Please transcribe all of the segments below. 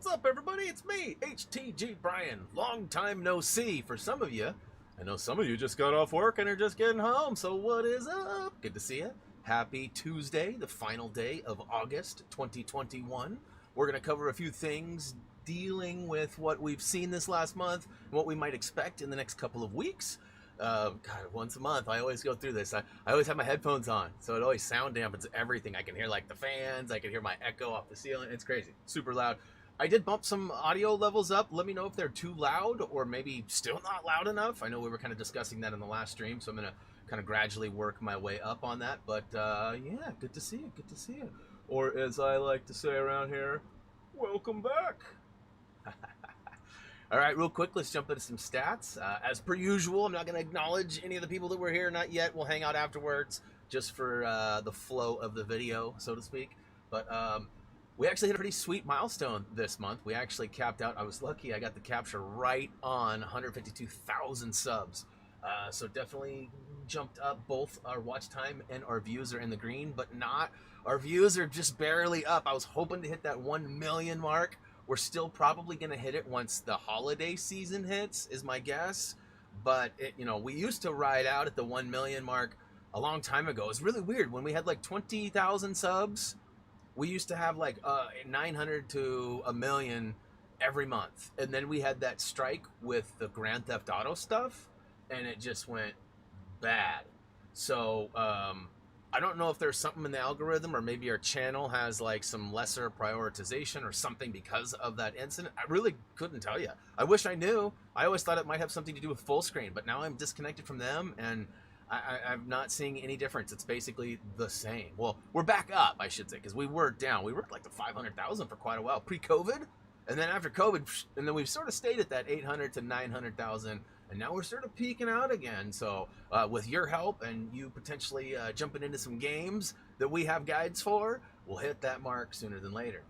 What's up, everybody? It's me, HTG Brian. Long time no see for some of you. I know some of you just got off work and are just getting home, so what is up? Good to see you. Happy Tuesday, the final day of August 2021. We're going to cover a few things dealing with what we've seen this last month and what we might expect in the next couple of weeks. God, once a month, I always go through this. I always have my headphones on, so it always sound dampens everything. I can hear like the fans, I can hear my echo off the ceiling. It's crazy, super loud. I did bump some audio levels up. Let me know if they're too loud or maybe still not loud enough. I know we were kind of discussing that in the last stream, so I'm going to kind of gradually work my way up on that. But yeah, good to see you, good to see you. Or as I like to say around here, welcome back. All right, real quick, let's jump into some stats. As per usual, I'm not going to acknowledge any of the people that were here, not yet. We'll hang out afterwards just for the flow of the video, so to speak. But we actually hit a pretty sweet milestone this month. We actually capped out. I was lucky. I got the capture right on 152,000 subs. So definitely jumped up. Both our watch time and our views are in the green, but not. Our views are just barely up. I was hoping to hit that 1 million mark. We're still probably going to hit it once the holiday season hits, is my guess. But, we used to ride out at the 1 million mark a long time ago. It was really weird. When we had like 20,000 subs, we used to have like 900 to a million every month. And then we had that strike with the Grand Theft Auto stuff, and it just went bad. So I don't know if there's something in the algorithm, or maybe our channel has like some lesser prioritization or something because of that incident. I really couldn't tell you. I wish I knew. I always thought it might have something to do with full screen, but now I'm disconnected from them, and I'm not seeing any difference. It's basically the same. Well, we're back up, I should say, because we were down. We were at like the 500,000 for quite a while pre-COVID, and then after COVID, and then we've sort of stayed at that 800 to 900,000, and now we're sort of peaking out again. So with your help and you potentially jumping into some games that we have guides for, we'll hit that mark sooner than later.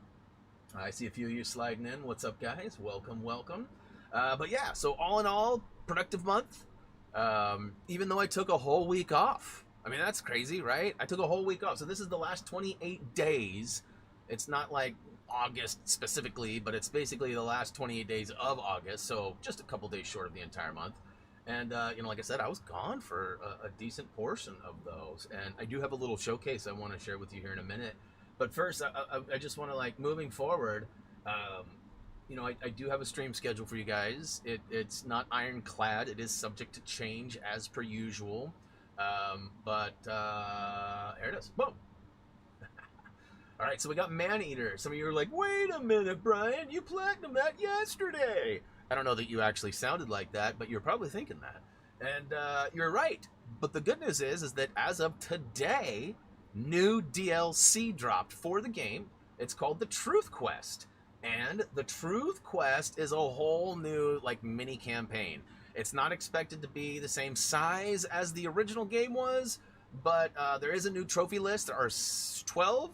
I see a few of you sliding in. What's up, guys? Welcome, welcome. But yeah, so all in all, productive month. Even though I took a whole week off. I mean, that's crazy, right? I took a whole week off. So this is the last 28 days. It's not like August specifically, but it's basically the last 28 days of August. So just a couple days short of the entire month. And, like I said, I was gone for a decent portion of those. And I do have a little showcase I want to share with you here in a minute. But first, I just want to, like, moving forward, I do have a stream schedule for you guys. It's not ironclad. It is subject to change as per usual. But here it is. Boom. All right, so we got Maneater. Some of you are like, wait a minute, Brian, you platinumed that yesterday. I don't know that you actually sounded like that, but you're probably thinking that. And you're right. But the good news is that as of today, new DLC dropped for the game. It's called the Truth Quest. And the Truth Quest is a whole new, like, mini campaign. It's not expected to be the same size as the original game was, but there is a new trophy list. There are 12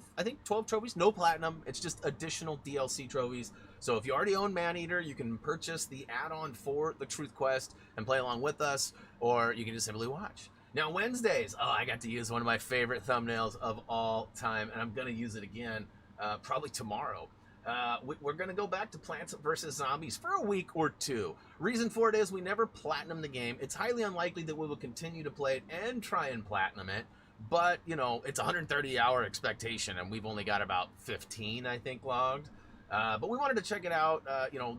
trophies, no platinum. It's just additional DLC trophies. So if you already own Maneater, you can purchase the add-on for the Truth Quest and play along with us, or you can just simply watch. Now, Wednesdays, I got to use one of my favorite thumbnails of all time, and I'm going to use it again probably tomorrow. We're going to go back to Plants vs. Zombies for a week or two. Reason for it is we never platinum the game. It's highly unlikely that we will continue to play it and try and platinum it. But, it's a 130-hour expectation, and we've only got about 15, I think, logged. But we wanted to check it out.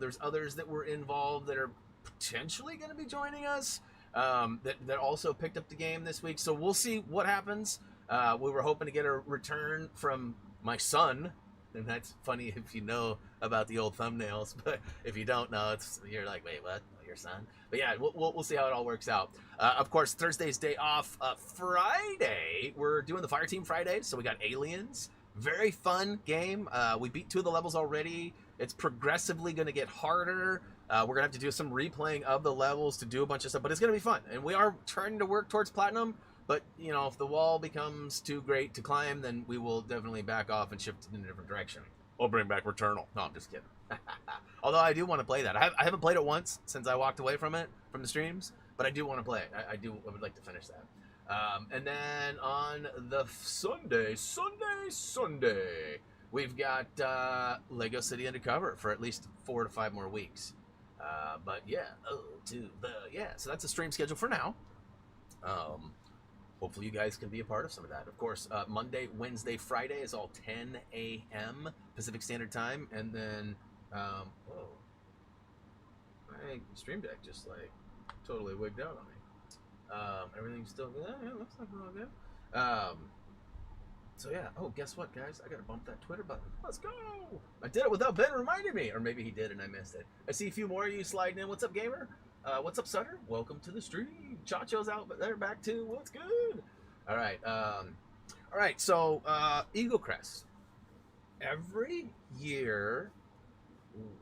There's others that were involved that are potentially going to be joining us that also picked up the game this week. So we'll see what happens. We were hoping to get a return from my son. And that's funny if you know about the old thumbnails, but if you don't know, you're like, wait, what? Your son? But yeah, we'll see how it all works out. Of course, Thursday's day off. Friday, we're doing the Fire Team Friday, so we got Aliens. Very fun game. We beat 2 of the levels already. It's progressively going to get harder. We're going to have to do some replaying of the levels to do a bunch of stuff, but it's going to be fun. And we are trying to work towards platinum. But, if the wall becomes too great to climb, then we will definitely back off and shift in a different direction. Or bring back Returnal. No, I'm just kidding. Although I do want to play that. I haven't played it once since I walked away from it, from the streams. But I do want to play it. I would like to finish that. And then on the Sunday, We've got Lego City Undercover for at least 4 to 5 more weeks. But yeah, so that's a stream schedule for now. Hopefully you guys can be a part of some of that. Of course, Monday, Wednesday, Friday is all 10 a.m. Pacific Standard Time, and then whoa, my Stream Deck just like totally wigged out on me. Everything's still good. Yeah, looks like we're all good. So yeah. Oh, guess what, guys? I gotta bump that Twitter button. Let's go. I did it without Ben reminding me, or maybe he did and I missed it. I see a few more of you sliding in. What's up, gamer? What's up, Sutter? Welcome to the stream. Chacho's out, but they're back too. What's good? All right. All right. So Eagle Crest. Every year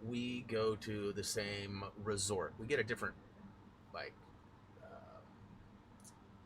we go to the same resort. We get a different like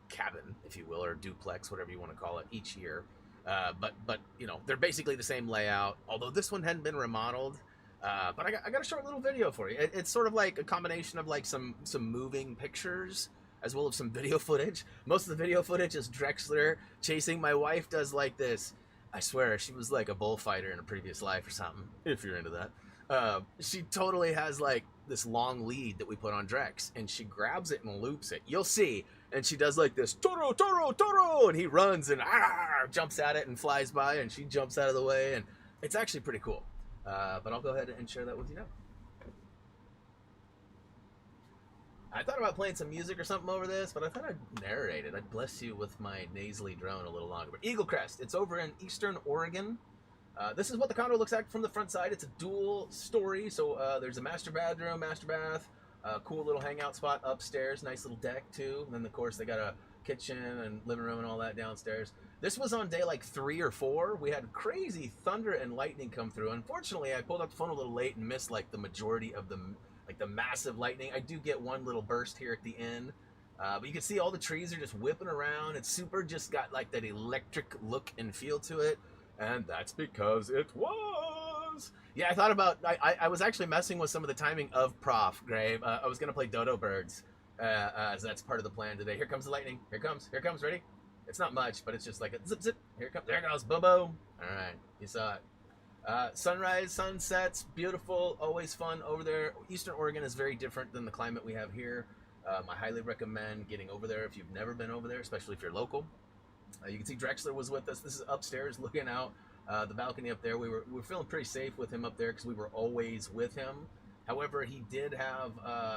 cabin, if you will, or duplex, whatever you want to call it, each year. But you know, they're basically the same layout. Although this one hadn't been remodeled. But I got a short little video for you. It's sort of like a combination of like some moving pictures as well as some video footage. Most of the video footage is Drexler chasing. My wife does like this. I swear she was like a bullfighter in a previous life or something, if you're into that. She totally has like this long lead that we put on Drex, and she grabs it and loops it. You'll see. And she does like this, Toro, Toro, Toro, and he runs and jumps at it and flies by, and she jumps out of the way, and it's actually pretty cool. But I'll go ahead and share that with you now. I thought about playing some music or something over this, but I thought I'd narrate it. I'd bless you with my nasally drone a little longer. But Eagle Crest, it's over in Eastern Oregon. This is what the condo looks like from the front side. It's a dual story, so there's a master bedroom, master bath, cool little hangout spot upstairs, nice little deck too. And then of course they got a kitchen and living room and all that downstairs. This was on day like 3 or 4. We had crazy thunder and lightning come through. Unfortunately, I pulled up the phone a little late and missed like the majority of the massive lightning. I do get one little burst here at the end. But you can see all the trees are just whipping around. It's super just got like that electric look and feel to it. And that's because it was. Yeah, I thought about, I was actually messing with some of the timing of Prof, Grave. I was going to play Dodo Birds. So that's part of the plan today. Here comes the lightning. Here comes, ready? It's not much, but it's just like a zip, zip. Here it comes, there it goes, boom, boom. All right, you saw it. Sunrise, sunsets, beautiful, always fun over there. Eastern Oregon is very different than the climate we have here. I highly recommend getting over there if you've never been over there, especially if you're local. You can see Drexler was with us. This is upstairs looking out the balcony up there. We were feeling pretty safe with him up there because we were always with him. However, he did have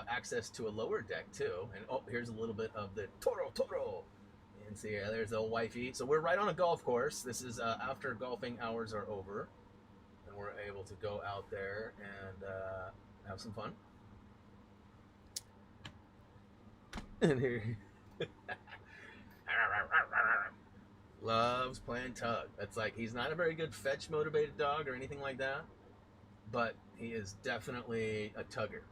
access to a lower deck too. And oh, here's a little bit of the Toro. You can see there's the old wifey. So we're right on a golf course. This is after golfing hours are over. And we're able to go out there and have some fun. And here, loves playing tug. That's like, he's not a very good fetch motivated dog or anything like that, but he is definitely a tugger.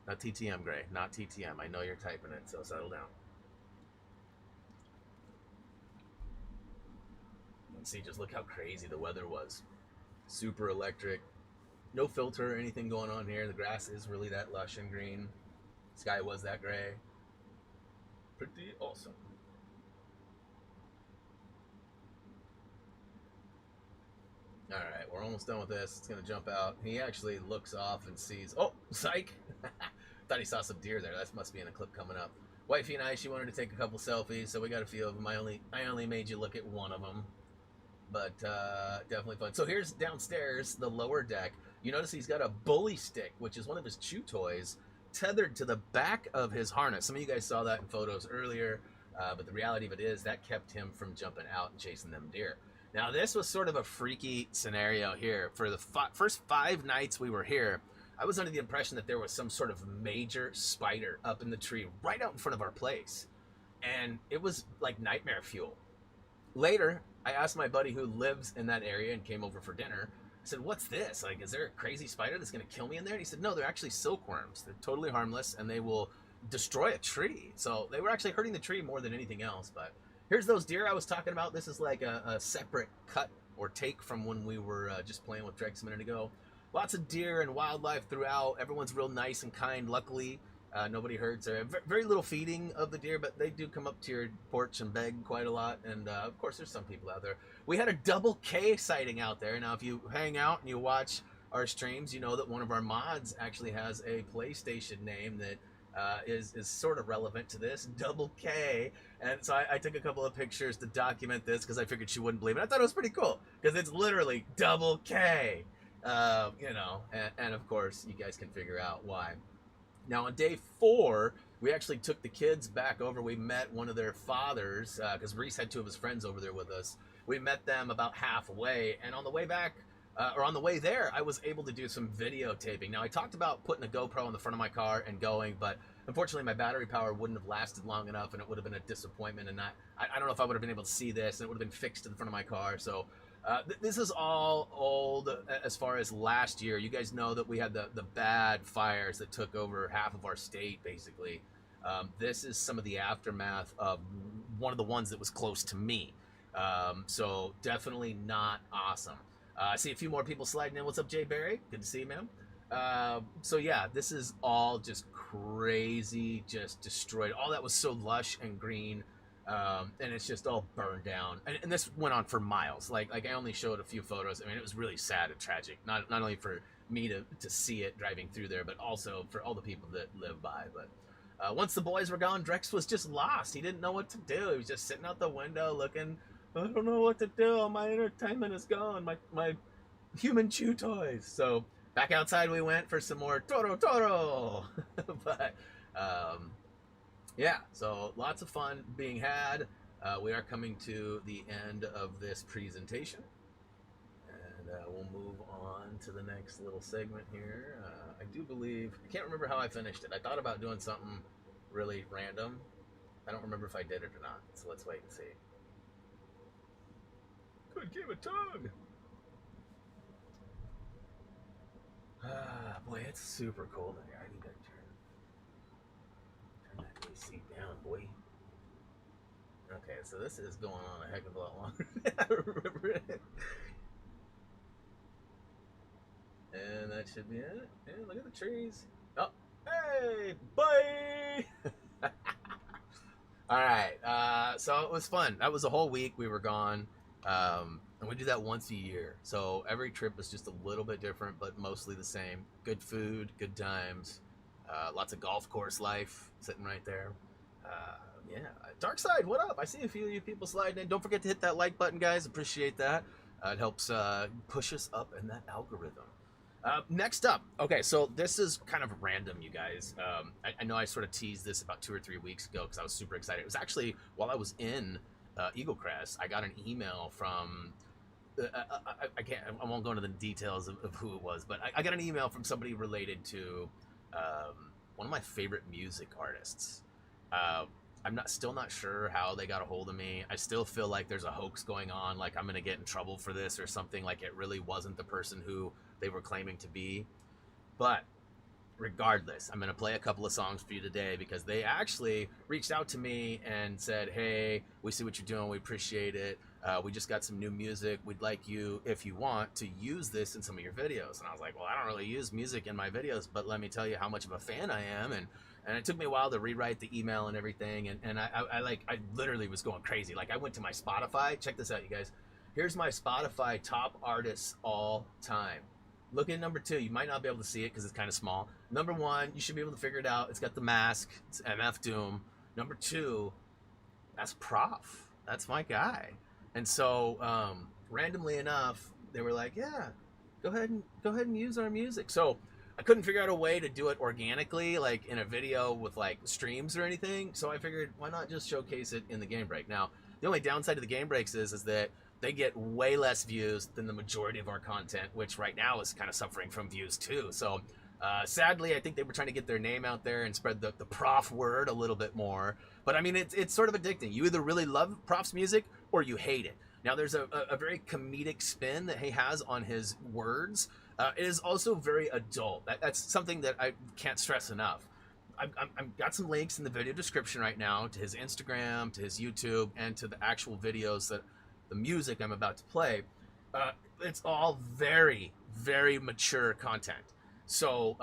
Not TTM, Gray. Not TTM. I know you're typing it, so settle down. You can see, just look how crazy the weather was. Super electric. No filter or anything going on here. The grass is really that lush and green. Sky was that gray. Pretty awesome. All right, we're almost done with this. It's gonna jump out. He actually looks off and sees, oh, psych. Thought he saw some deer there. That must be in a clip coming up. Wifey and I, she wanted to take a couple selfies, so we got a few of them. I only made you look at one of them, but definitely fun. So here's downstairs, the lower deck. You notice he's got a bully stick, which is one of his chew toys, tethered to the back of his harness. Some of you guys saw that in photos earlier, but the reality of it is that kept him from jumping out and chasing them deer. Now, this was sort of a freaky scenario here. For the first 5 nights we were here, I was under the impression that there was some sort of major spider up in the tree right out in front of our place. And it was like nightmare fuel. Later, I asked my buddy who lives in that area and came over for dinner. I said, what's this? Like, is there a crazy spider that's going to kill me in there? And he said, no, they're actually silkworms. They're totally harmless, and they will destroy a tree. So they were actually hurting the tree more than anything else, but here's those deer I was talking about. This is like a separate cut or take from when we were just playing with Drex a minute ago. Lots of deer and wildlife throughout. Everyone's real nice and kind, luckily. Nobody hurts. Very little feeding of the deer, but they do come up to your porch and beg quite a lot. And of course, there's some people out there. We had a double K sighting out there. Now, if you hang out and you watch our streams, you know that one of our mods actually has a PlayStation name that is sort of relevant to this, Double K. And so I took a couple of pictures to document this because I figured she wouldn't believe it. I thought it was pretty cool because it's literally Double K. You know, and of course, you guys can figure out why. Now, on day 4, we actually took the kids back over. We met one of their fathers because Reese had 2 of his friends over there with us. We met them about halfway, and on the way back, or on the way there, I was able to do some videotaping. Now, I talked about putting a GoPro in the front of my car and going, but unfortunately, my battery power wouldn't have lasted long enough, and it would have been a disappointment. And I don't know if I would have been able to see this, and it would have been fixed to the front of my car. So this is all old as far as last year. You guys know that we had the bad fires that took over half of our state, basically. This is some of the aftermath of one of the ones that was close to me. So definitely not awesome. I see a few more people sliding in. What's up, Jay Barry? Good to see you, man. So yeah, this is all just crazy, just destroyed. All that was so lush and green. And it's just all burned down, and this went on for miles. Like I only showed a few photos. I mean, it was really sad and tragic. Not only for me to see it driving through there, but also for all the people that live by. But once the boys were gone, Drex was just lost. He didn't know what to do. He was just sitting out the window looking. I don't know what to do. All my entertainment is gone. My human chew toys. So back outside we went for some more Toro. But yeah, so lots of fun being had. We are coming to the end of this presentation, and we'll move on to the next little segment here. I do believe, I can't remember how I finished it. I thought about doing something really random. I don't remember if I did it or not, so let's wait and see. Could give a tug. Boy, it's super cold in here. I need to turn that AC down, boy. Okay, so this is going on a heck of a lot longer than I remember it. And that should be it. And look at the trees. Oh, hey, bye! Alright, so it was fun. That was a whole week we were gone. And we do that once a year. So every trip is just a little bit different, but mostly the same. Good food, good times, lots of golf course life sitting right there. Yeah, Dark Side, what up? I see a few of you people sliding in. Don't forget to hit that like button, guys. Appreciate that. It helps push us up in that algorithm. Next up, okay, so this is kind of random, you guys. I know I sort of teased this about 2 or 3 weeks ago because I was super excited. It was actually while I was in Eagle Crest. I got an email from I won't go into the details of who it was, but I got an email from somebody related to one of my favorite music artists. I'm still not sure how they got a hold of me. I still feel like there's a hoax going on, like I'm gonna get in trouble for this or something, like it really wasn't the person who they were claiming to be. But regardless, I'm gonna play a couple of songs for you today because they actually reached out to me and said, hey, we see what you're doing, we appreciate it, we just got some new music, we'd like you, if you want, to use this in some of your videos. And I was like, well, I don't really use music in my videos, but let me tell you how much of a fan I am. And it took me a while to rewrite the email and everything, and I literally was going crazy. Like, I went to my Spotify. Check this out, you guys. Here's my Spotify top artists all time. Look at number 2. You might not be able to see it because it's kind of small. Number 1, you should be able to figure it out. It's got The Mask. It's MF Doom. Number 2, that's Prof. That's my guy. And so, randomly enough, they were like, yeah, go ahead and use our music. So I couldn't figure out a way to do it organically, like in a video with like streams or anything. So I figured, why not just showcase it in the Gamebreak? Now, the only downside of the Gamebreaks is that they get way less views than the majority of our content, which right now is kind of suffering from views too. So sadly, I think they were trying to get their name out there and spread the Prof word a little bit more. But I mean, it's sort of addicting. You either really love Prof's music or you hate it. Now, there's a very comedic spin that he has on his words. It is also very adult. That's something that I can't stress enough. I've got some links in the video description right now to his Instagram, to his YouTube, and to the actual videos that the music I'm about to play. It's all very, very mature content. So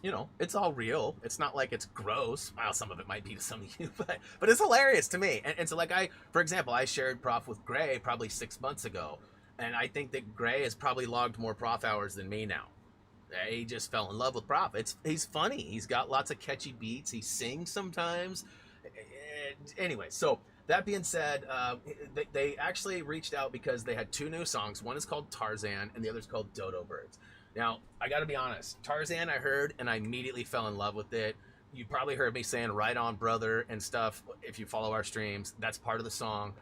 you know, it's all real. It's not like it's gross. Well, some of it might be to some of you, but it's hilarious to me. And so, like, for example, I shared Prof with Gray probably 6 months ago, and I think that Gray has probably logged more Prof hours than me now. He just fell in love with Prof. He's funny. He's got lots of catchy beats. He sings sometimes. Anyway, so that being said, they actually reached out because they had 2 new songs. One is called Tarzan, and the other is called Dodo Birds. Now, I got to be honest. Tarzan I heard, and I immediately fell in love with it. You probably heard me saying "Right On, Brother" and stuff. If you follow our streams, that's part of the song.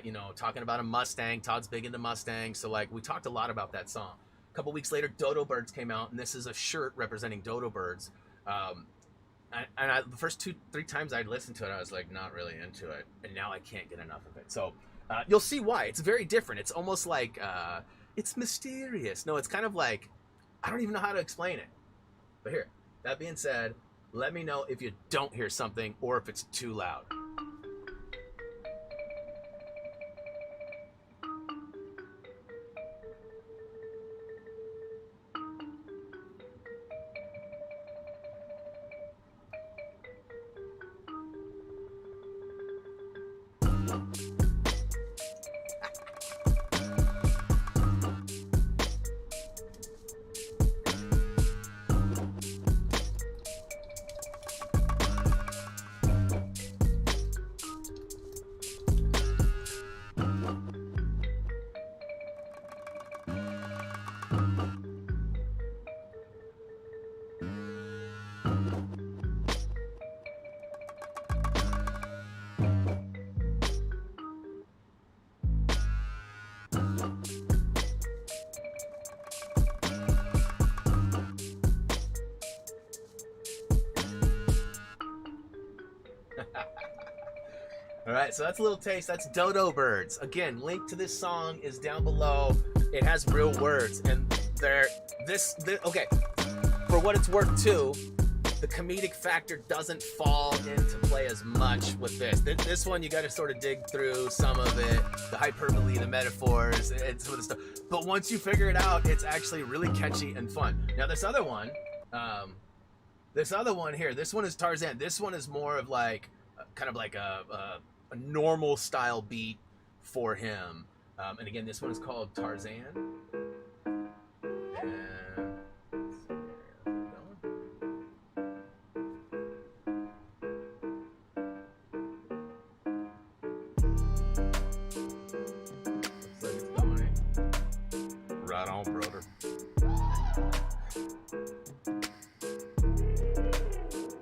You know, talking about a Mustang. Todd's big into Mustangs, so like we talked a lot about that song. A couple weeks later, Dodo Birds came out, and this is a shirt representing Dodo Birds. The first 2-3 times I'd listened to it, I was like not really into it, and now I can't get enough of it. So you'll see why. It's very different. It's almost like it's mysterious. No, it's kind of like, I don't even know how to explain it. But here, that being said, let me know if you don't hear something or if it's too loud. All right, so that's a little taste. That's Dodo Birds. Again, link to this song is down below. It has real words, and okay. For what it's worth, too, the comedic factor doesn't fall into play as much with this. This one, you got to sort of dig through some of it, the hyperbole, the metaphors, and some of the stuff. But once you figure it out, it's actually really catchy and fun. Now, this other one here, this one is Tarzan. This one is more of like kind of like a normal style beat for him. And again, this one is called Tarzan. Right on, brother.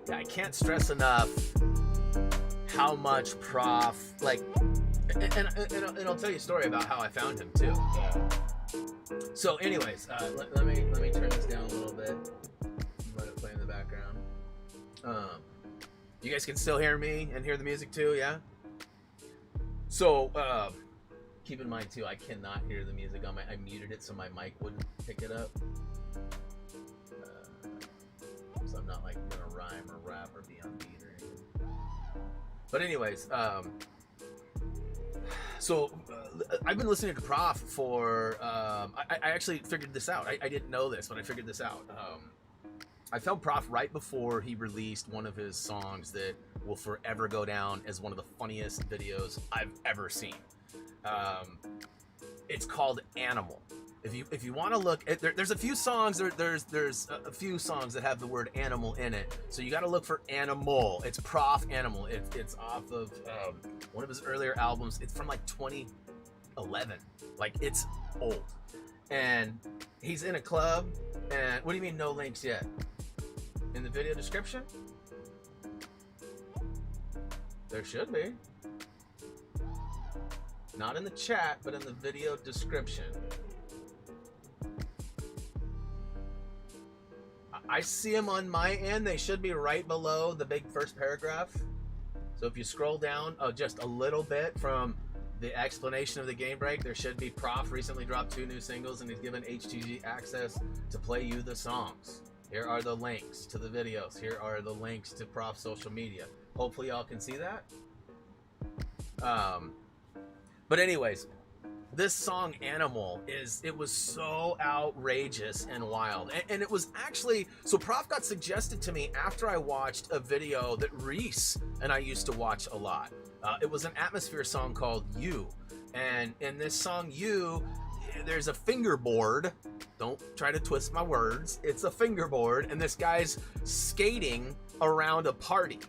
Yeah, I can't stress enough how much Prof, like, and I'll tell you a story about how I found him too. Yeah. So, anyways, let me turn this down a little bit. Let it play in the background. You guys can still hear me and hear the music too, yeah? So, keep in mind too, I cannot hear the music on I muted it so my mic wouldn't pick it up. So I'm not like gonna rhyme or rap or be on beat or anything. But anyways, so I've been listening to Prof for, I actually figured this out. I didn't know this, but I figured this out. I found Prof right before he released one of his songs that will forever go down as one of the funniest videos I've ever seen. It's called Animal. If you want to look, there's a few songs. There's a few songs that have the word animal in it. So you got to look for Animal. It's Prof Animal. It's off of one of his earlier albums. It's from like 2011. Like, it's old. And he's in a club. And what do you mean no links yet? In the video description? There should be. Not in the chat, but in the video description. I see them on my end. They should be right below the big first paragraph. So if you scroll down just a little bit from the explanation of the Gamebreak, there should be Prof recently dropped 2 new singles, and he's given HTG access to play you the songs. Here are the links to the videos. Here are the links to Prof's social media. Hopefully y'all can see that. But anyways, this song Animal it was so outrageous and wild, and it was actually, so Prof got suggested to me after I watched a video that Reese and I used to watch a lot. It was an Atmosphere song called You, and in this song You, there's a fingerboard. Don't try to twist my words. It's a fingerboard, and this guy's skating around a party.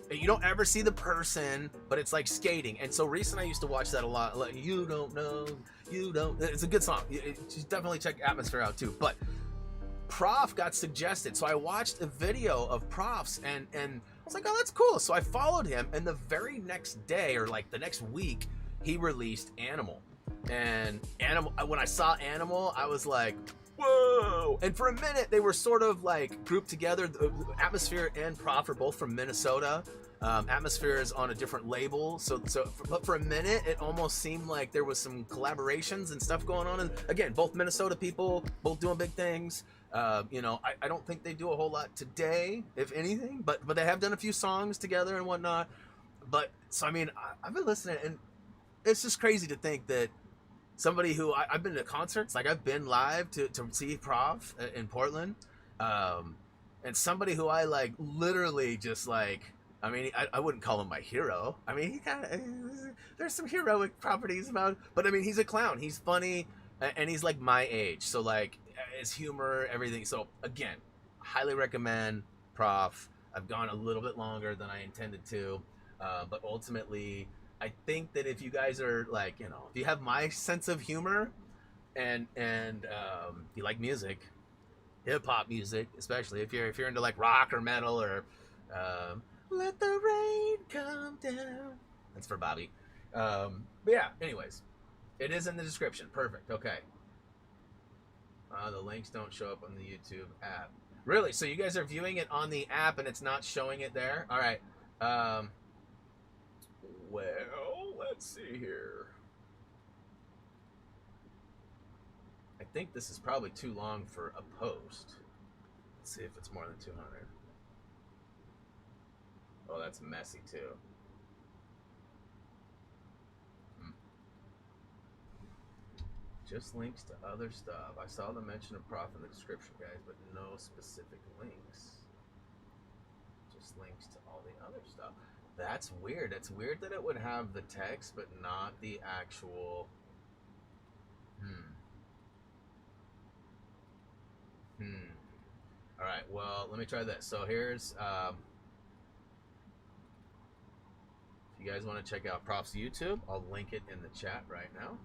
You don't ever see the person, but it's like skating. And so Reese and I used to watch that a lot. Like, you don't know, you don't. It's a good song. You definitely check Atmosphere out too. But Prof got suggested, so I watched a video of Prof's, and I was like, oh, that's cool. So I followed him, and the very next day, or like the next week, he released Animal. And Animal, when I saw Animal, I was like, whoa. And for a minute, they were sort of like grouped together. Atmosphere and Prof are both from Minnesota. Atmosphere is on a different label, but for a minute it almost seemed like there was some collaborations and stuff going on. And again, both Minnesota people, both doing big things. You know, I don't think they do a whole lot today, if anything, but they have done a few songs together and whatnot. But so I mean, I've been listening, and it's just crazy to think that somebody who I've been to concerts, like I've been live to see Prof in Portland, and somebody who I like literally just like, I mean, I wouldn't call him my hero. I mean, he kind of, there's some heroic properties about, but I mean, he's a clown. He's funny, and he's like my age. So like his humor, everything. So again, highly recommend Prof. I've gone a little bit longer than I intended to, but ultimately, I think that if you guys are like, you know, if you have my sense of humor, and you like music, hip hop music, especially if you're into like rock or metal or let the rain come down. That's for Bobby. But yeah, anyways, it is in the description. Perfect. Okay. The links don't show up on the YouTube app. Really? So you guys are viewing it on the app and it's not showing it there? All right. Well, let's see here. I think this is probably too long for a post. Let's see if it's more than 200. Oh, that's messy too. Just links to other stuff. I saw the mention of Prof in the description, guys, but no specific links. Just links to all the other stuff. That's weird. It's weird that it would have the text, but not the actual... All right, well, let me try this. So here's... if you guys want to check out Prof's YouTube, I'll link it in the chat right now.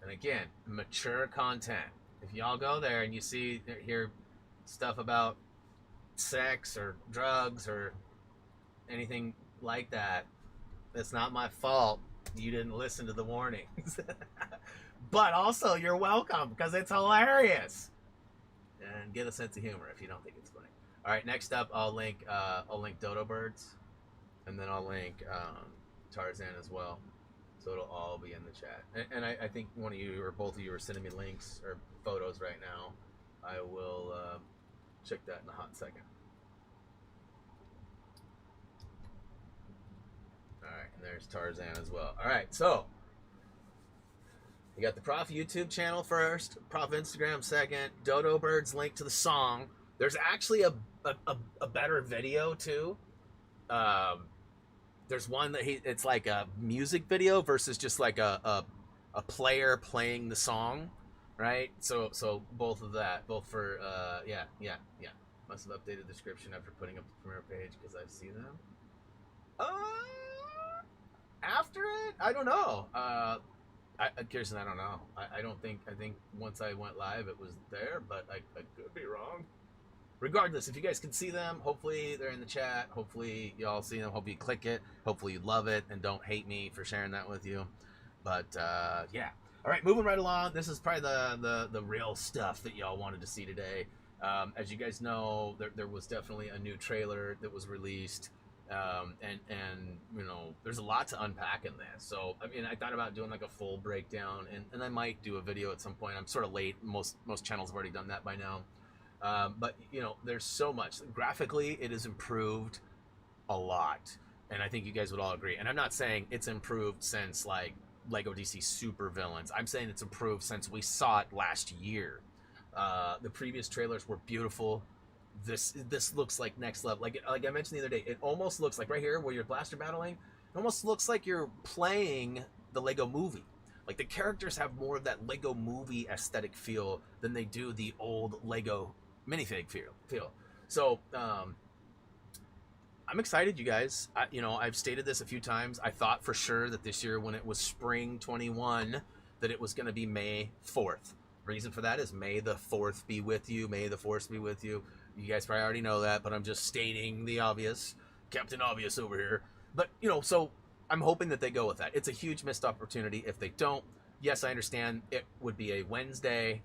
And again, mature content. If y'all go there and you hear stuff about sex or drugs or anything like that, it's not my fault. You didn't listen to the warnings. But also, you're welcome, because it's hilarious. And get a sense of humor if you don't think it's funny. All right, next up, I'll link Dodo Birds, and then I'll link Tarzan as well. So it'll all be in the chat. And I think one of you or both of you are sending me links or photos right now. I will check that in a hot second. All right, and there's Tarzan as well. All right, so you got the Prof YouTube channel first, Prof Instagram second, Dodo Birds link to the song. There's actually a better video too. There's one that it's like a music video versus just like a player playing the song, right? So both of that, both for yeah. Must have updated the description after putting up the premiere page because I see them. After it, I don't know. Kirsten, I don't know. I think once I went live it was there, but I could be wrong. Regardless, if you guys can see them, hopefully they're in the chat. Hopefully y'all see them. Hope you click it. Hopefully you love it and don't hate me for sharing that with you. But yeah. All right, moving right along. This is probably the real stuff that y'all wanted to see today. As you guys know, there was definitely a new trailer that was released. And you know, there's a lot to unpack in this. So I mean, I thought about doing like a full breakdown, and I might do a video at some point. I'm sort of late. Most channels have already done that by now. But you know, there's so much. Graphically, it has improved a lot. And I think you guys would all agree. And I'm not saying it's improved since like Lego DC Super Villains. I'm saying it's improved since we saw it last year. The previous trailers were beautiful. This looks like next level. Like I mentioned the other day, it almost looks like right here where you're blaster battling. It almost looks like you're playing the Lego Movie. Like the characters have more of that Lego Movie aesthetic feel than they do the old Lego minifig feel. So I'm excited, you guys. I've stated this a few times. I thought for sure that this year, when it was spring 21, that it was going to be May 4th. Reason for that is May the 4th be with you. May the 4th be with you. You guys probably already know that, but I'm just stating the obvious. Captain Obvious over here. But, so I'm hoping that they go with that. It's a huge missed opportunity if they don't. Yes, I understand it would be a Wednesday,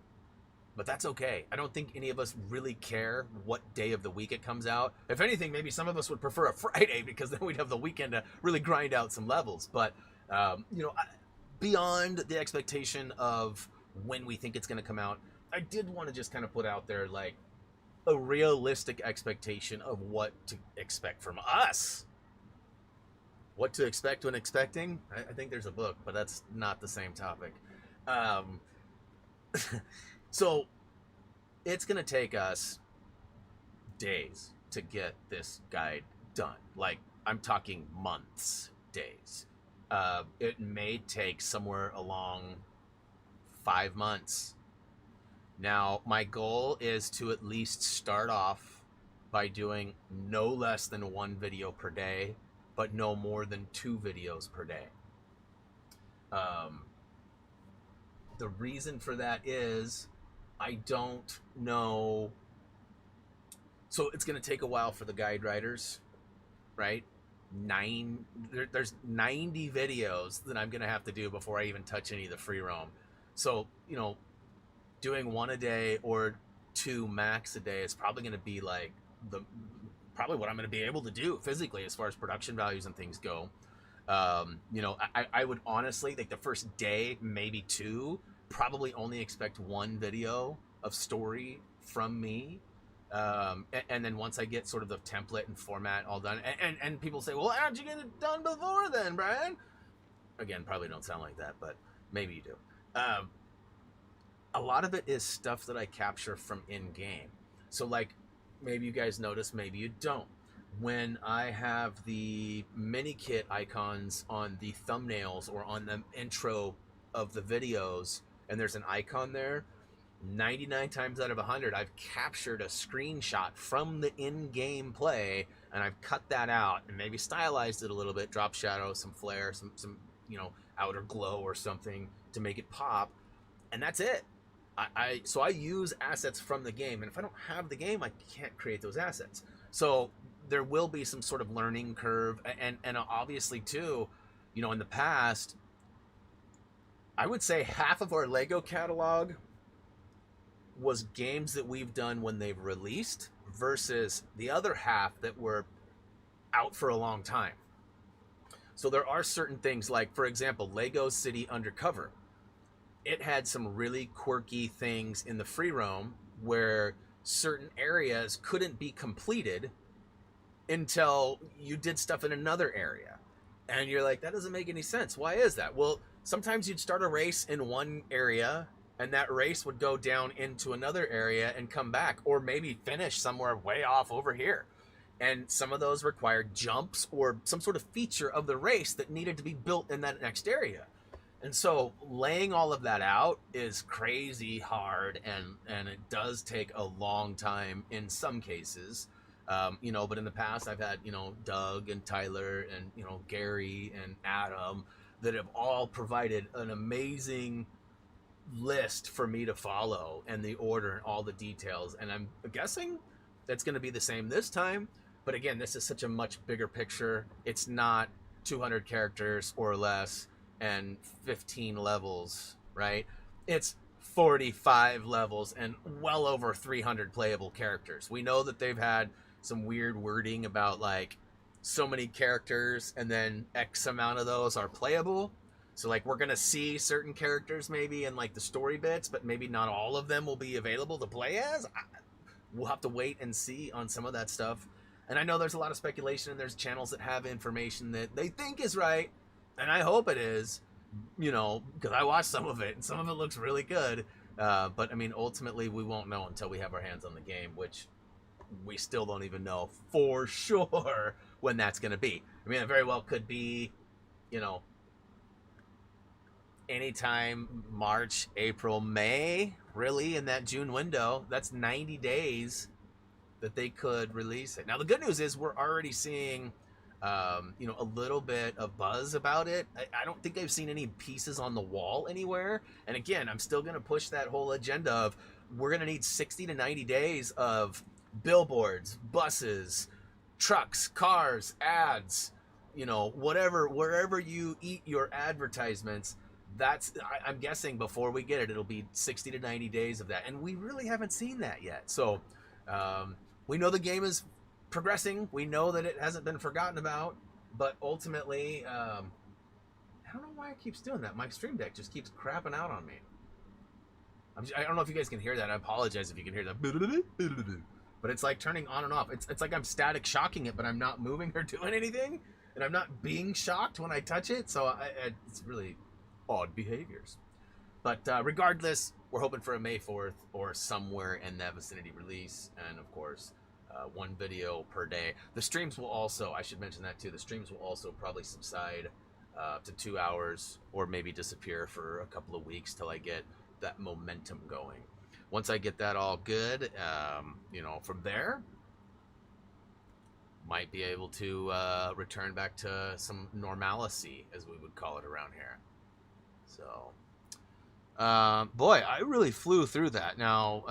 but that's okay. I don't think any of us really care what day of the week it comes out. If anything, maybe some of us would prefer a Friday because then we'd have the weekend to really grind out some levels. But, beyond the expectation of when we think it's going to come out, I did want to just kind of put out there like a realistic expectation of what to expect from us. What to expect when expecting? I think there's a book, but that's not the same topic. So it's going to take us days to get this guide done. Like, I'm talking months, days. It may take somewhere along 5 months. Now, my goal is to at least start off by doing no less than 1 video per day, but no more than 2 videos per day. The reason for that is I don't know. So it's going to take a while for the guide writers, right? There's 90 videos that I'm going to have to do before I even touch any of the free roam. So, doing 1 a day or 2 max a day is probably going to be like probably what I'm going to be able to do physically as far as production values and things go. I would honestly think the first day, maybe 2, probably only expect 1 video of story from me. And then once I get sort of the template and format all done, and people say, well, how'd you get it done before then, Brian? Again, probably don't sound like that, but maybe you do. A lot of it is stuff that I capture from in-game. So like, maybe you guys notice, maybe you don't. When I have the mini kit icons on the thumbnails or on the intro of the videos, and there's an icon there, 99 times out of 100, I've captured a screenshot from the in-game play, and I've cut that out and maybe stylized it a little bit, drop shadow, some flare, some outer glow or something to make it pop, and that's it. So I use assets from the game, and if I don't have the game, I can't create those assets. So there will be some sort of learning curve, and obviously too, in the past, I would say half of our Lego catalog was games that we've done when they've released versus the other half that were out for a long time. So there are certain things like, for example, Lego City Undercover. It had some really quirky things in the free roam where certain areas couldn't be completed until you did stuff in another area. And you're like, that doesn't make any sense. Why is that? Well, sometimes you'd start a race in one area and that race would go down into another area and come back, or maybe finish somewhere way off over here. And some of those required jumps or some sort of feature of the race that needed to be built in that next area. And so laying all of that out is crazy hard, and it does take a long time in some cases. But in the past I've had, Doug and Tyler and, Gary and Adam that have all provided an amazing list for me to follow, and the order and all the details. And I'm guessing that's going to be the same this time. But again, this is such a much bigger picture. It's not 200 characters or less and 15 levels, right? It's 45 levels and well over 300 playable characters. We know that they've had some weird wording about like so many characters and then X amount of those are playable. So like we're gonna see certain characters maybe in like the story bits, but maybe not all of them will be available to play as. We'll have to wait and see on some of that stuff. And I know there's a lot of speculation, and there's channels that have information that they think is right, and I hope it is, you know, because I watched some of it, and some of it looks really good. But I mean, ultimately, we won't know until we have our hands on the game, which we still don't even know for sure when that's going to be. I mean, it very well could be, you know, anytime March, April, May, really, in that June window. That's 90 days that they could release it. Now, the good news is we're already seeing, you know, a little bit of buzz about it. I don't think I've seen any pieces on the wall anywhere. And again, I'm still going to push that whole agenda of we're going to need 60 to 90 days of billboards, buses, trucks, cars, ads, you know, whatever, wherever you eat your advertisements. I'm guessing before we get it, it'll be 60 to 90 days of that. And we really haven't seen that yet. So, we know the game is progressing. We know that it hasn't been forgotten about, but ultimately, I don't know why it keeps doing that. My stream deck just keeps crapping out on me. I don't know if you guys can hear that. I apologize if you can hear that. But it's like turning on and off. It's like I'm static shocking it, but I'm not moving or doing anything, and I'm not being shocked when I touch it. So it's really odd behaviors. But regardless, we're hoping for a May 4th or somewhere in that vicinity release. And of course, one video per day. The streams will also, I should mention that too, the streams will also probably subside to 2 hours or maybe disappear for a couple of weeks till I get that momentum going. Once I get that all good, you know, from there, might be able to return back to some normalcy, as we would call it around here. So... boy, I really flew through that. Now,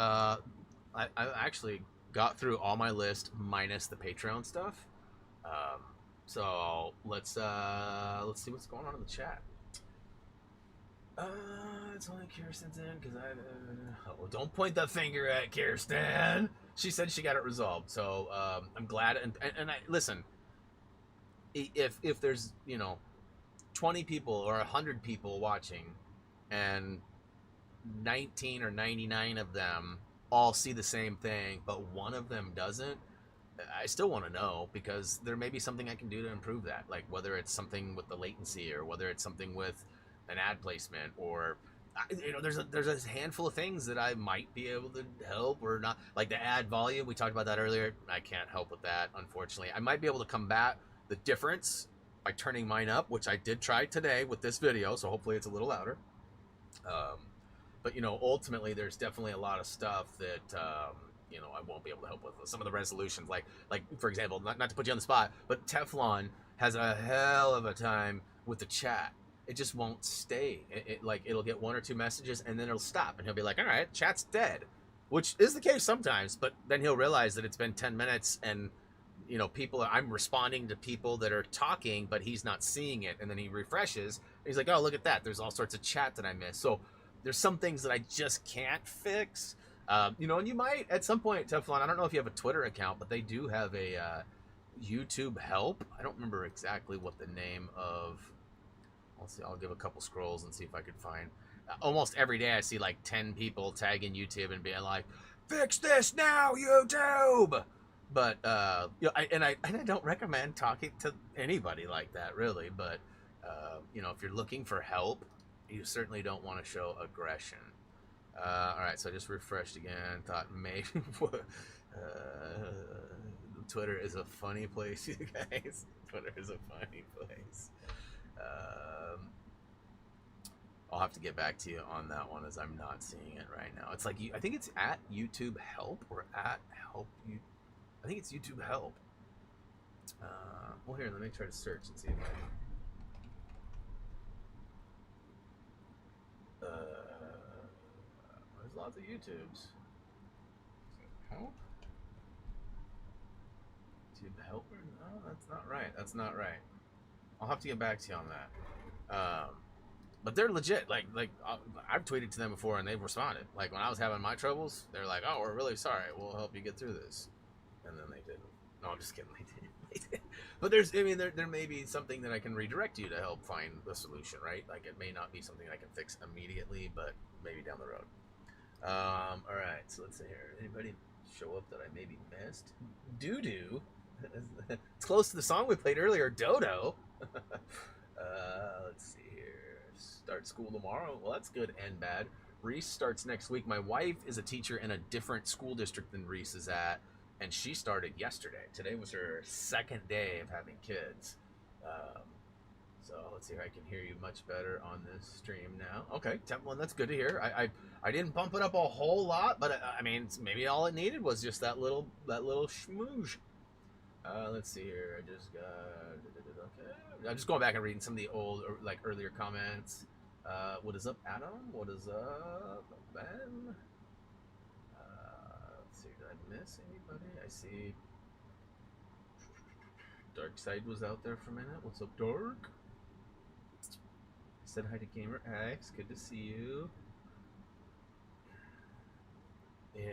I actually got through all my list minus the Patreon stuff. So let's see what's going on in the chat. It's only Kirsten's in because oh, don't point the finger at Kirsten. She said she got it resolved. So I'm glad. And I listen. If there's 20 people or 100 people watching, and 19 or 99 of them all see the same thing, but one of them doesn't, I still want to know, because there may be something I can do to improve that. Like whether it's something with the latency, or whether it's something with an ad placement, or there's a handful of things that I might be able to help or not. Like the ad volume, we talked about that earlier. I can't help with that, unfortunately. I might be able to combat the difference by turning mine up, which I did try today with this video, so hopefully it's a little louder. But ultimately, there's definitely a lot of stuff that I won't be able to help with. Some of the resolutions, like for example, not to put you on the spot, but Teflon has a hell of a time with the chat. It just won't stay. It'll get 1 or 2 messages and then it'll stop, and he'll be like, "All right, chat's dead," which is the case sometimes. But then he'll realize that it's been 10 minutes and I'm responding to people that are talking, but he's not seeing it. And then he refreshes. And he's like, "Oh, look at that! There's all sorts of chat that I missed." So there's some things that I just can't fix. And you might at some point, Teflon, I don't know if you have a Twitter account, but they do have a YouTube help. I don't remember exactly what the name of. Let's see. I'll give a couple scrolls and see if I could find. Almost every day, I see like 10 people tagging YouTube and being like, "Fix this now, YouTube." But I don't recommend talking to anybody like that, really. But if you're looking for help, you certainly don't want to show aggression. All right, so I just refreshed again. Thought maybe Twitter is a funny place, you guys. Twitter is a funny place. I'll have to get back to you on that one, as I'm not seeing it right now. It's like I think it's at YouTube Help or at Help You. I think it's YouTube Help. Well, here, let me try to search and see if I. There's lots of YouTubes. Help? YouTube Help? No, that's not right. That's not right. I'll have to get back to you on that. But they're legit. Like I've tweeted to them before and they've responded. Like when I was having my troubles, they're like, "Oh, we're really sorry. We'll help you get through this." And then they didn't. No, I'm just kidding. They did. But there may be something that I can redirect you to help find the solution, right? Like it may not be something I can fix immediately, but maybe down the road. All right, so let's see here. Anybody show up that I maybe missed? Doo-doo It's close to the song we played earlier, Dodo. Let's see here. Start school tomorrow. Well, that's good and bad. Reese starts next week. My wife is a teacher in a different school district than Reese is at, and she started yesterday. Today was her second day of having kids. Um, so let's see if I can hear you much better on this stream now. Okay, well, that's good to hear. I didn't bump it up a whole lot, but I mean, maybe all it needed was just that little schmooze. Let's see here. I just got. Okay. I'm just going back and reading some of the old, like earlier comments. What is up, Adam? What is up, Ben? Let's see. Did I miss anybody? I see. Dark Side was out there for a minute. What's up, Dark? Said hi to Gamer X. Good to see you. Yeah.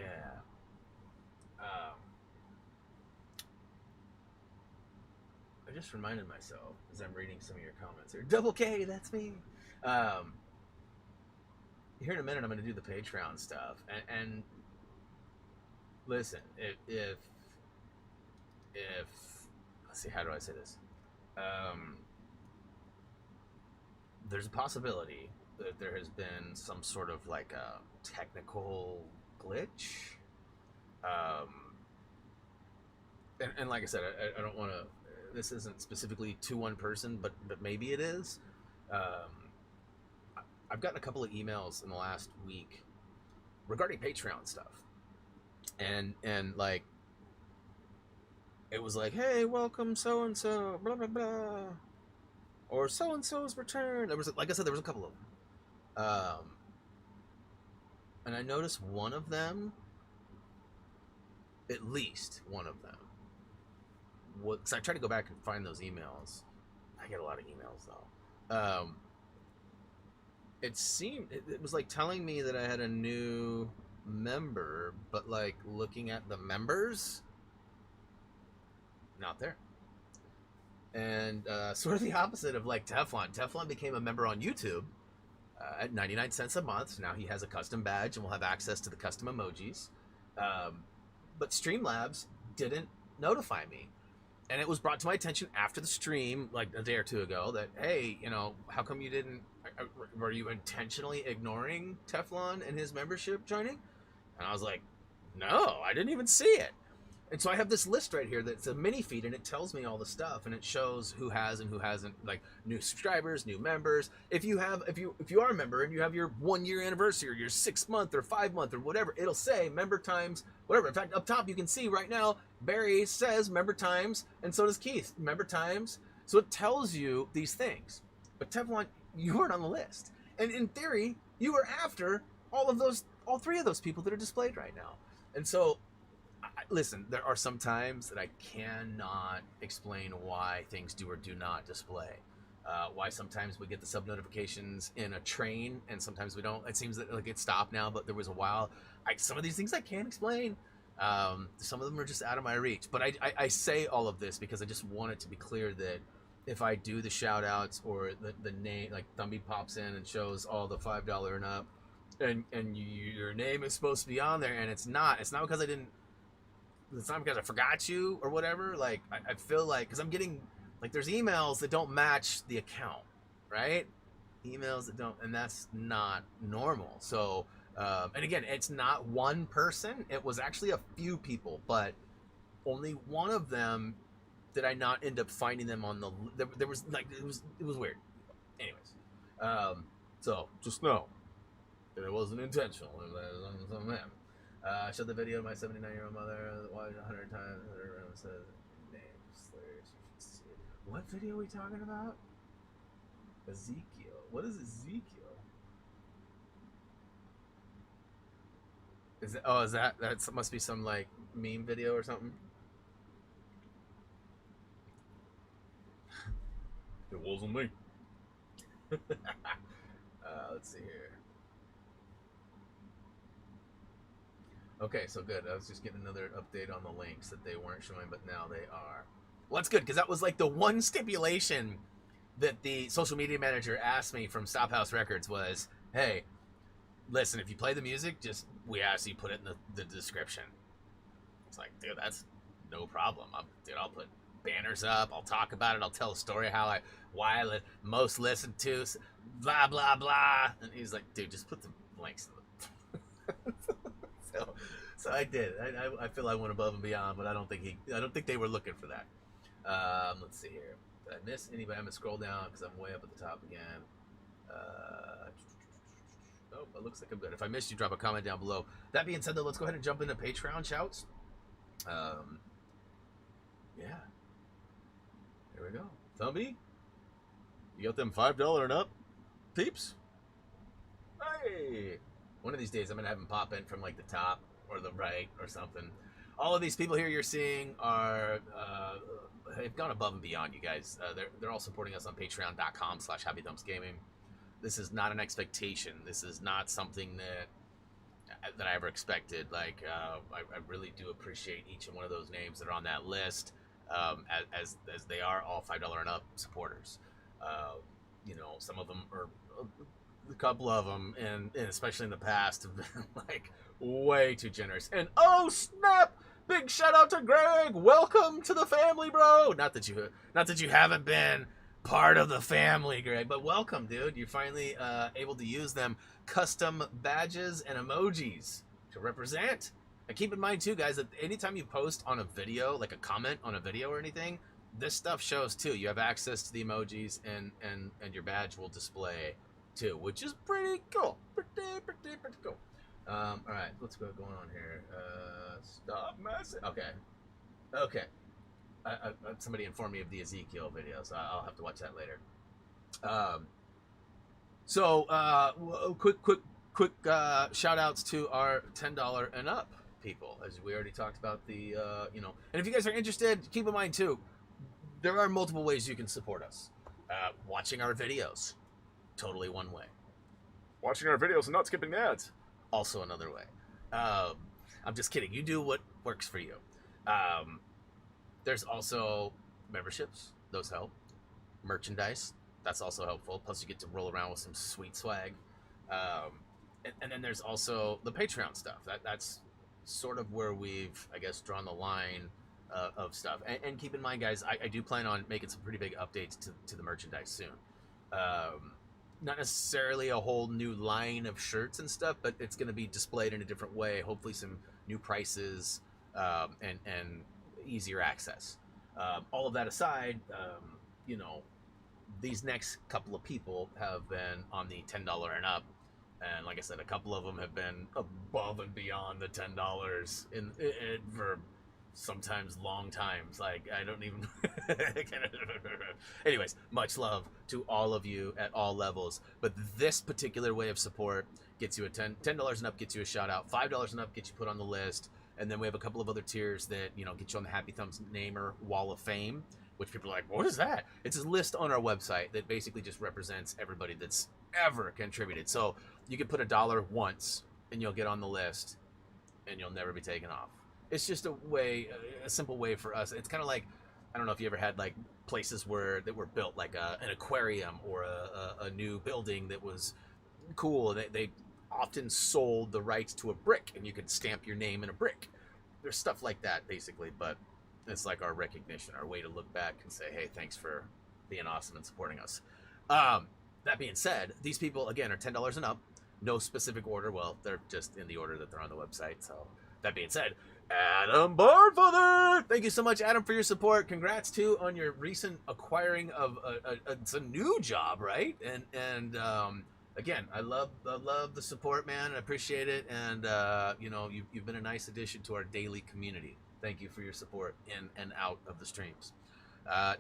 I just reminded myself as I'm reading some of your comments here. Double K, that's me. Here in a minute, I'm going to do the Patreon stuff. And listen, if let's see, how do I say this? There's a possibility that there has been some sort of like a technical glitch. And like I said, I don't want to. This isn't specifically to one person, but maybe it is. I've gotten a couple of emails in the last week regarding Patreon stuff, and like it was like, hey, welcome so and so, blah blah blah, or so and so's return. There was, like I said, there was a couple of them, and I noticed one of them, at least one of them. Because I try to go back and find those emails. I get a lot of emails though. It seemed it was like telling me that I had a new member, but like looking at the members, not there. And sort of the opposite of like Teflon. Teflon became a member on YouTube at 99 cents a month. Now he has a custom badge and will have access to the custom emojis. But Streamlabs didn't notify me. And it was brought to my attention after the stream, like a day or two ago, that, hey, you know, how come you didn't, were you intentionally ignoring Teflon and his membership joining? And I was like, no, I didn't even see it. And so I have this list right here that's a mini feed, and it tells me all the stuff, and it shows who has and who hasn't, like new subscribers, new members. If you are a member and you have your 1 year anniversary or your 6 month or 5 month or whatever, it'll say member times, whatever. In fact, up top you can see right now, Barry says member times, and so does Keith, member times. So it tells you these things. But Teflon, you weren't on the list. And in theory, you were after all three of those people that are displayed right now. And so, listen, there are some times that I cannot explain why things do or do not display. Why sometimes we get the sub notifications in a train and sometimes we don't. It seems that like it stopped now, but there was a while. Some of these things I can't explain. Some of them are just out of my reach. But I say all of this because I just want it to be clear that if I do the shout outs or the name, like Thumby pops in and shows all the $5 and up, and your name is supposed to be on there and it's not because it's not because I forgot you or whatever. Like I feel like, because I'm getting like there's emails that don't match the account, right? Emails that don't, and that's not normal. So and again, it's not one person, it was actually a few people, but only one of them did I not end up finding them on the there was like it was weird. Anyways, so just know that it wasn't intentional. It was on them. I showed the video of my 79-year-old mother watched 100 times. Everyone says, name slurs. You should see it. What video are we talking about? Ezekiel. What is Ezekiel? Is that must be some like meme video or something? It wasn't me. Let's see here. Okay, so good. I was just getting another update on the links that they weren't showing, but now they are. Well, that's good, because that was like the one stipulation that the social media manager asked me from Stop House Records was, hey, listen, if you play the music, we ask you put it in the description. It's like, dude, no problem. Dude, I'll put banners up. I'll talk about it. I'll tell a story why I most listened to, blah blah blah. And he's like, dude, just put the links in the. so, so I did. I feel I went above and beyond, but I don't think they were looking for that. Let's see here. Did I miss anybody? I'm gonna scroll down because I'm way up at the top again. Oh, it looks like I'm good. If I missed you, drop a comment down below. That being said, though, let's go ahead and jump into Patreon shouts. Yeah. Here we go. Thumby, you got them $5 and up peeps? Hey! One of these days, I'm going to have them pop in from, like, the top or the right or something. All of these people here you're seeing are, they've gone above and beyond, you guys. They're all supporting us on patreon.com/HappyThumpsGaming. This is not an expectation. This is not something that I ever expected. Like, I really do appreciate each and one of those names that are on that list, as they are all $5 and up supporters. You know, some of them are, a couple of them, and especially in the past, have been like way too generous. And oh snap! Big shout out to Greg. Welcome to the family, bro. Not that you haven't been part of the family, Greg, but welcome, dude. You're finally able to use them custom badges and emojis to represent. And keep in mind too, guys, that anytime you post on a video, like a comment on a video or anything, this stuff shows too. You have access to the emojis, and your badge will display too, which is pretty cool. Pretty cool. All right, let's go going on here. Stop messing. Okay. Somebody informed me of the Ezekiel video, so I'll have to watch that later. Quick shout outs to our $10 and up people, as we already talked about the, and if you guys are interested, keep in mind too, there are multiple ways you can support us. Watching our videos, totally one way. Watching our videos and not skipping ads, also another way. I'm just kidding. You do what works for you. There's also memberships. Those help. Merchandise. That's also helpful. Plus, you get to roll around with some sweet swag. And then there's also the Patreon stuff. That's sort of where we've, I guess, drawn the line of stuff. And keep in mind, guys, I do plan on making some pretty big updates to the merchandise soon. Not necessarily a whole new line of shirts and stuff, but it's going to be displayed in a different way. Hopefully some new prices and easier access. All of that aside, these next couple of people have been on the $10 and up. And like I said, a couple of them have been above and beyond the $10 in for sometimes long times. Like, I don't even... Anyways, much love to all of you at all levels. But this particular way of support gets you a $10 and up, gets you a shout out. $5 and up gets you put on the list. And then we have a couple of other tiers that, get you on the Happy Thumbs Namer Wall of Fame, which people are like, what is that? It's a list on our website that basically just represents everybody that's ever contributed. So you can put $1 once and you'll get on the list and you'll never be taken off. It's just a simple way for us. It's kind of like, I don't know if you ever had like places that were built like an aquarium or a new building that was cool. They often sold the rights to a brick and you could stamp your name in a brick. There's stuff like that basically, but it's like our recognition, our way to look back and say, hey, thanks for being awesome and supporting us. That being said, these people, again, are $10 and up. No specific order. Well, they're just in the order that they're on the website. So that being said, Adam Barnfather, thank you so much, Adam, for your support. Congrats too on your recent acquiring of it's a new job, right? And again, I love the support, man. I appreciate it, and you've been a nice addition to our daily community. Thank you for your support in and out of the streams.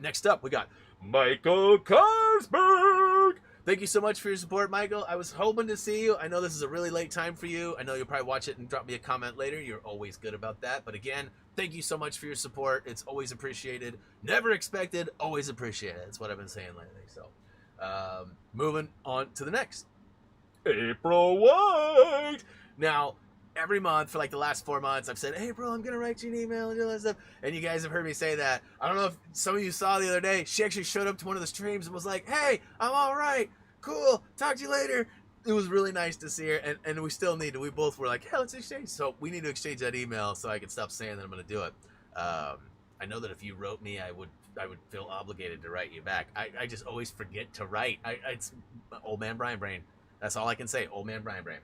Next up, we got Michael Karsberg. Thank you so much for your support, Michael. I was hoping to see you. I know this is a really late time for you. I know you'll probably watch it and drop me a comment later. You're always good about that. But again, thank you so much for your support. It's always appreciated. Never expected, always appreciated. That's what I've been saying lately. So, moving on to the next. April White. Now, every month for like the last 4 months, I've said, April, I'm going to write you an email and do all that stuff. And you guys have heard me say that. I don't know if some of you saw the other day, she actually showed up to one of the streams and was like, hey, I'm all right. Cool. Talk to you later. It was really nice to see her. And we still need to. We both were like, hey, let's exchange. So we need to exchange that email so I can stop saying that I'm going to do it. I know that if you wrote me, I would feel obligated to write you back. I just always forget to write. It's old man Brian brain. That's all I can say. Old man Brian brain.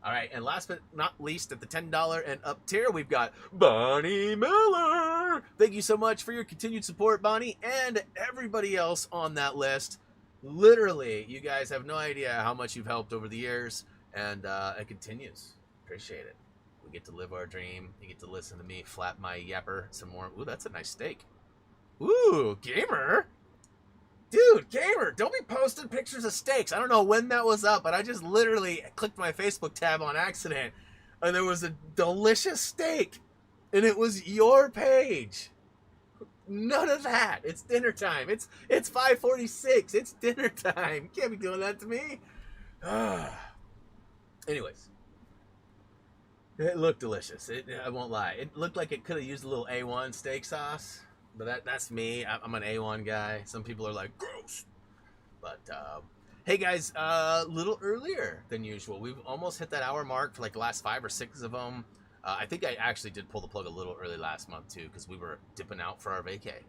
All right, and last but not least, at the $10 and up tier, we've got Bonnie Miller. Thank you so much for your continued support, Bonnie, and everybody else on that list. Literally, you guys have no idea how much you've helped over the years, and it continues. Appreciate it. We get to live our dream. You get to listen to me flap my yapper some more. Ooh, that's a nice steak. Ooh, gamer. Dude, gamer, don't be posting pictures of steaks. I don't know when that was up, but I just literally clicked my Facebook tab on accident, and there was a delicious steak, and it was your page. None of that. It's dinner time. It's 5:46. It's dinner time. You can't be doing that to me. Anyways, it looked delicious. I won't lie. It looked like it could have used a little A1 steak sauce. But that's me. I'm an A1 guy. Some people are like, gross. But, hey guys, a little earlier than usual. We've almost hit that hour mark for like the last 5 or 6 of them. I think I actually did pull the plug a little early last month too, because we were dipping out for our vacay. It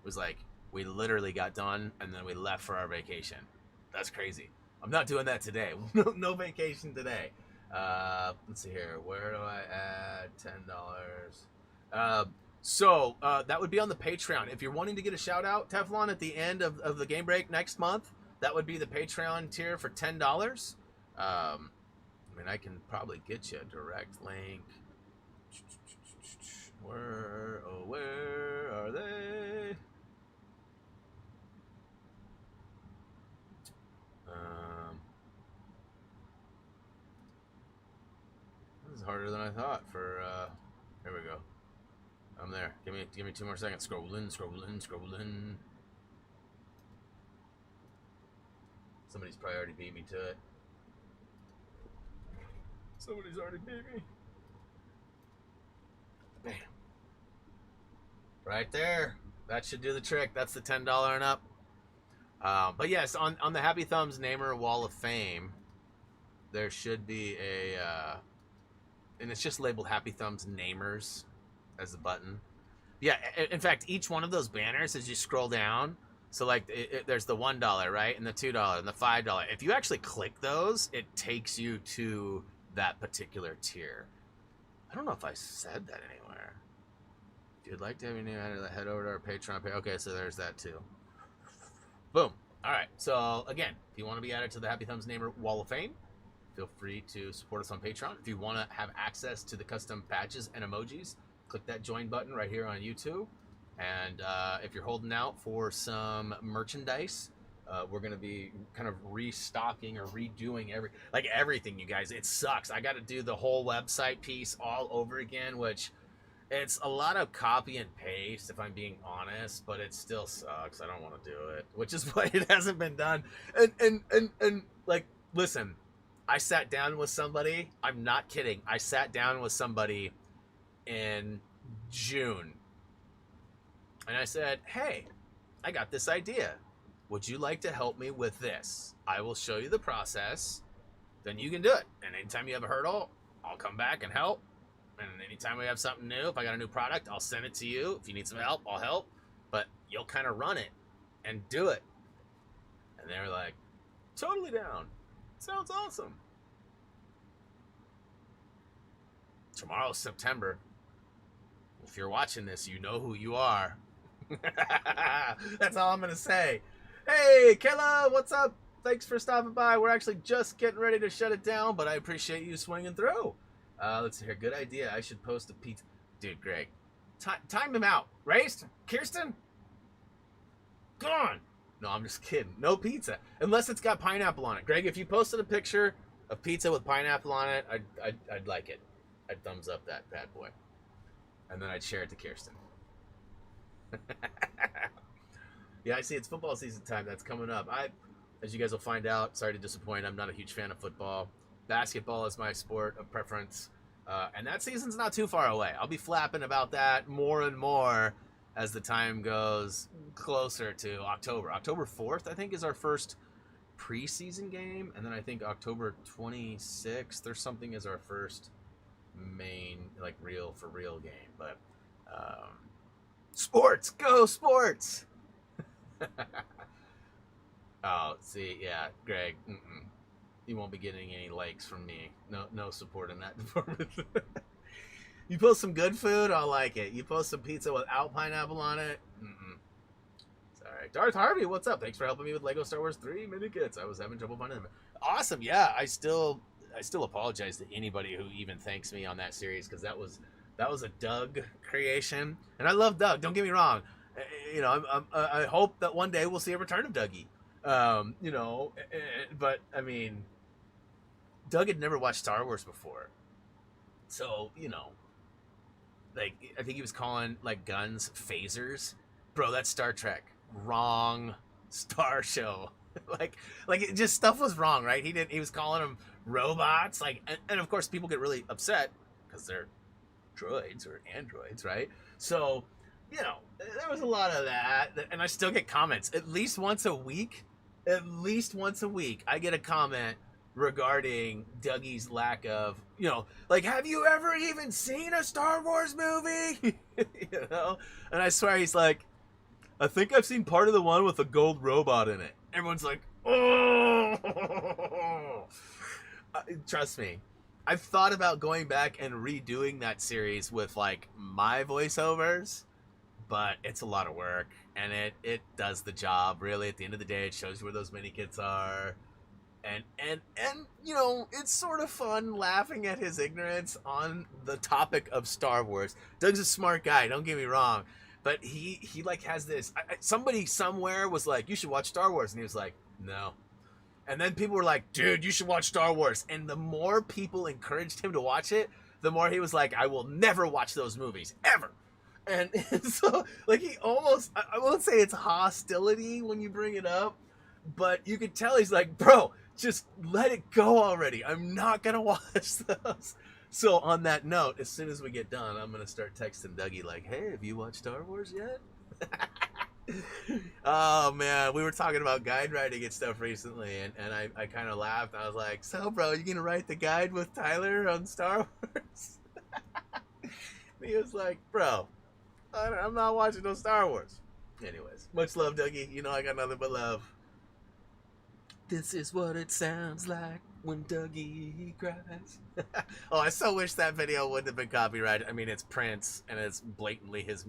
was like, we literally got done and then we left for our vacation. That's crazy. I'm not doing that today. No vacation today. Let's see here. Where do I add $10? So that would be on the Patreon. If you're wanting to get a shout out, Teflon, at the end of the game break next month, that would be the Patreon tier for $10. I mean, I can probably get you a direct link. Where are they? This is harder than I thought. Here we go. I'm there. Give me 2 more seconds. Scrolling. Somebody's probably already beat me to it. Somebody's already beat me. Bam. Right there. That should do the trick. That's the $10 and up. But yes, on the Happy Thumbs Namer Wall of Fame, there should be and it's just labeled Happy Thumbs Namers as a button. Yeah, in fact, each one of those banners, as you scroll down, so like there's the $1, right, and the $2 and the $5. If you actually click those, it takes you to that particular tier. I don't know if I said that anywhere. If you'd like to have your name added, head over to our Patreon page. Okay, so there's that too. Boom. All right. So again, if you want to be added to the Happy Thumbs Namer Wall of Fame, feel free to support us on Patreon. If you want to have access to the custom patches and emojis, click that join button right here on YouTube. And if you're holding out for some merchandise, we're going to be kind of restocking or redoing everything, you guys. It sucks. I got to do the whole website piece all over again, which it's a lot of copy and paste, if I'm being honest, but it still sucks. I don't want to do it, which is why it hasn't been done. And like, listen, I sat down with somebody. I'm not kidding. I sat down with somebody in June, and I said, hey, I got this idea. Would you like to help me with this? I will show you the process. Then you can do it. And anytime you have a hurdle, I'll come back and help. And anytime we have something new, if I got a new product, I'll send it to you. If you need some help, I'll help. But you'll kind of run it and do it. And they're like, totally down. Sounds awesome. Tomorrow's September. If you're watching this, you know who you are. That's all I'm going to say. Hey, Kayla, what's up? Thanks for stopping by. We're actually just getting ready to shut it down, but I appreciate you swinging through. Let's see here. Good idea. I should post a pizza. Dude, Greg. Time him out. Raced? Kirsten? Gone. No, I'm just kidding. No pizza. Unless it's got pineapple on it. Greg, if you posted a picture of pizza with pineapple on it, I'd like it. I'd thumbs up that bad boy. And then I'd share it to Kirsten. Yeah, I see it's football season time. That's coming up. As you guys will find out, sorry to disappoint, I'm not a huge fan of football. Basketball is my sport of preference. And that season's not too far away. I'll be flapping about that more and more as the time goes closer to October. October 4th, I think, is our first preseason game. And then I think October 26th or something is our first main, like, real for real game. But Sports, go sports. Oh, see, yeah, Greg, you won't be getting any likes from me. No support in that department. You post some good food, I'll like it. You post some pizza without pineapple on it, Sorry. Darth Harvey, what's up? Thanks for helping me with Lego Star Wars 3 mini kits. I was having trouble finding them. Awesome, yeah. I still apologize to anybody who even thanks me on that series, because that was a Doug creation, and I love Doug. Don't get me wrong. You know, I hope that one day we'll see a return of Dougie. You know, but I mean, Doug had never watched Star Wars before, so you know, like I think he was calling like guns phasers. Bro, that's Star Trek. Wrong Star show. like it just stuff was wrong, right? He was calling them robots, like, and of course people get really upset because they're droids or androids, right? So, you know, there was a lot of that, and I still get comments at least once a week. At least once a week, I get a comment regarding Dougie's lack of, you know, like, have you ever even seen a Star Wars movie? You know, and I swear he's like, I think I've seen part of the one with a gold robot in it. Everyone's like, oh, trust me. I've thought about going back and redoing that series with like my voiceovers, but it's a lot of work, and it does the job. Really, at the end of the day, it shows you where those mini kits are, and you know, it's sort of fun laughing at his ignorance on the topic of Star Wars. Doug's a smart guy, don't get me wrong, but he like has this. Somebody somewhere was like, you should watch Star Wars, and he was like, no. And then people were like, dude, you should watch Star Wars. And the more people encouraged him to watch it, the more he was like, I will never watch those movies, ever. And so, like, he almost, I won't say it's hostility when you bring it up, but you could tell he's like, bro, just let it go already. I'm not going to watch those. So on that note, as soon as we get done, I'm going to start texting Dougie like, hey, have you watched Star Wars yet? Oh man, we were talking about guide writing and stuff recently, and I kind of laughed. I was like, so bro, you gonna write the guide with Tyler on Star Wars? He was like, bro, I'm not watching no Star Wars. Anyways, much love, Dougie. You know I got nothing but love. This is what it sounds like when Dougie cries. Oh, I so wish that video wouldn't have been copyrighted. I mean, it's Prince, and it's blatantly his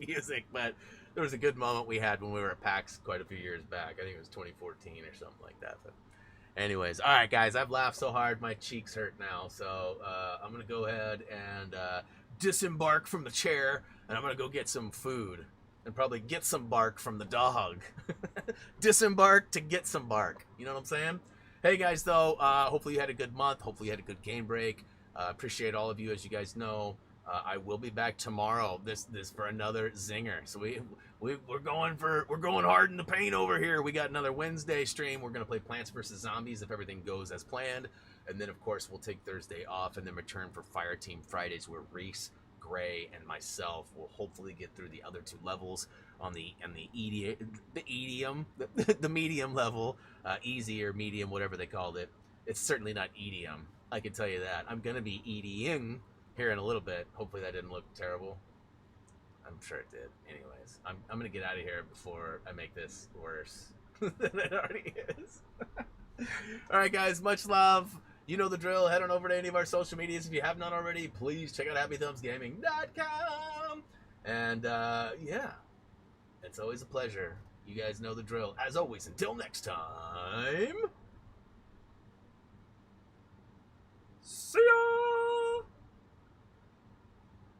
music, but there was a good moment we had when we were at PAX quite a few years back. I think it was 2014 or something like that. But anyways, all right, guys, I've laughed so hard my cheeks hurt now. So I'm going to go ahead and disembark from the chair, and I'm going to go get some food and probably get some bark from the dog. Disembark to get some bark. You know what I'm saying? Hey, guys, though, hopefully you had a good month. Hopefully you had a good game break. Appreciate all of you, as you guys know. I will be back tomorrow. This for another zinger. So we're going hard in the paint over here. We got another Wednesday stream. We're gonna play Plants vs Zombies if everything goes as planned, and then of course we'll take Thursday off and then return for Fire Team Fridays, where Reese, Gray, and myself will hopefully get through the other two levels on the medium level, easy or medium, whatever they called it. It's certainly not EDM. I can tell you that. I'm gonna be EDing here in a little bit. Hopefully that didn't look terrible. I'm sure it did. Anyways, I'm gonna get out of here before I make this worse than it already is. All right, guys, much love. You know the drill. Head on over to any of our social medias if you have not already. Please check out happythumbsgaming.com. And yeah, it's always a pleasure. You guys know the drill. As always, until next time, see ya.